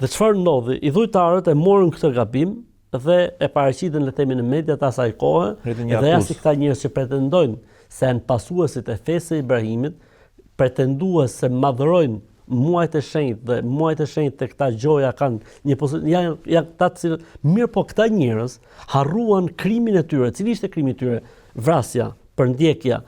Dhe çfarë ndodhi? I dhujtarët e morën këtë gabim dhe e paraqitën le të themi në mediat asaj kohe, dhe ja si këta njerëz që pretendojnë se janë pasuesit e fesë së Ibrahimit, pretendues se madhërojnë muajt e shenjtë dhe muajt e shenjtë të këta gjoja kanë një janë këta të cilët mirë, po këta njerëz harruan krimin e tyre. Cili ishte krimi i tyre? Vrasja, përndjekja,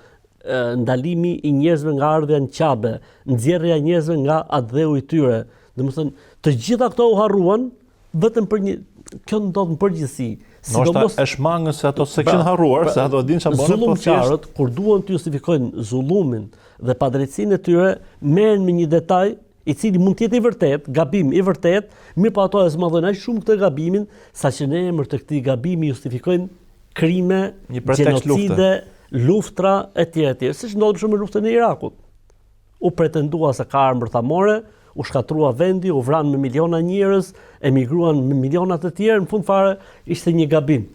ndalimi i njerëzve nga ardhja në Qabe, nxjerrja e njerëzve nga atdheu i tyre. Domethënë, të gjitha këto u harruan vetëm për një kjo ndodh në përgjithësi. Sidomos është mangës se ato se kishin harruar, se ato dinë çfarë bënë. Zullumçarët kur duan të justifikojnë zullumin dhe padrejtësinë e tyre, merren me një detaj i cili mund të jetë i vërtet, gabim i vërtet, mirë po ato e zmadhojnë aq shumë këtë gabimin, saqë në emër të këtij gabimi justifikojnë krime, gjenocide, luftra etj. Siç ndodhi shumë në luftën e Irakut. U pretendua se ka armë bërthamore, u shkatrua vendi, u vranë me miliona njerëz, emigruan me miliona të tjerë, në fund fare ishte një gabim.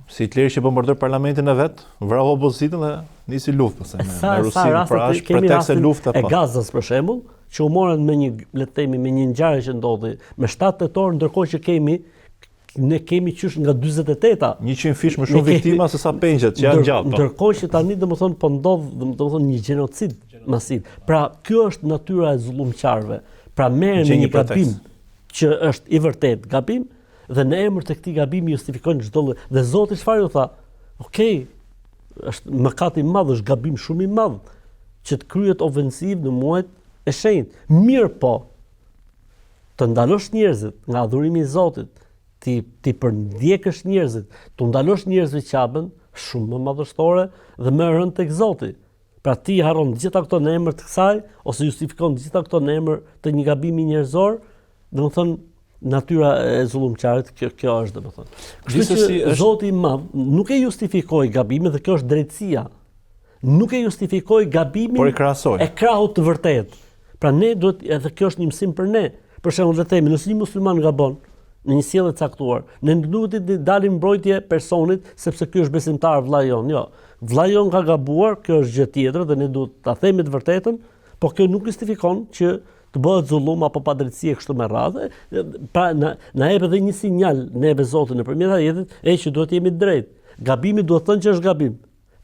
Si Hitleri që bombardoi parlamentin e vet, vrau opozitën dhe nisi luftë pastaj me Rusinë prash, pretekst e lufta e Gazës për shembull, që u morën me një, le të themi, me një ngjarje që ndodhi me 7 tetor, ndërkohë që ne kemi qysh nga 48-a. 100 fish më shumë viktima se sa pengjet që janë gjatë. Ndërkohë që tani domethënë po ndodh domethënë një gjenocid masiv. Pra kjo është natyra e zullumçarëve. Pra merren me një gabim që është i vërtet gabim dhe në emër të këtij gabimi justifikojnë çdo lloj. Dhe Zoti çfarë u tha? Okej, është mëkat i madh, është gabim shumë i madh që të kryhet ofensiv në muajt e shenjtë. Mirë po, të ndalosh njerëzit nga adhurimi i Zotit, ti përndjekësh njerëzit, të ndalosh njerëzve Qabën, shumë më madhështore dhe më rënd tek Zoti. Pra ti harron gjitha këto në emër të kësaj, ose justifikon gjitha këto në emër të një gabimi njerëzor, domethënë natyra e zullumçarit kjo është domethënë. Kështu që Zoti i Madh nuk e justifikoi gabimin dhe kjo është drejtësia. Nuk e justifikoi gabimin, por e krahasoi. E krahut të vërtet. Pra ne duhet, edhe kjo është një mësim për ne. Për shembull, le të themi, nëse një musliman gabon në një sjellje të caktuar, ne nuk duhet të dalim mbrojtje personit sepse ky është besimtar, vllai jon. Jo. Vllai jon ka gabuar, kjo është gjë tjetër dhe ne duhet ta themi të vërtetën, por kjo nuk justifikon që të bëhet zullum apo padrejtësi kështu me radhë. Pra na jep edhe një sinjal neve Zotin nëpërmjet ajetit, që duhet jemi të drejtë. Gabimi duhet thënë që është gabim.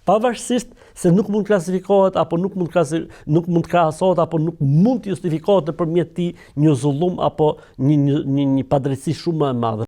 Pavarësisht se nuk mund klasifikohet apo nuk mund krahasohet apo nuk mund të justifikohet nëpërmjet tij një zullum apo një padrejtësi shumë më e madhe.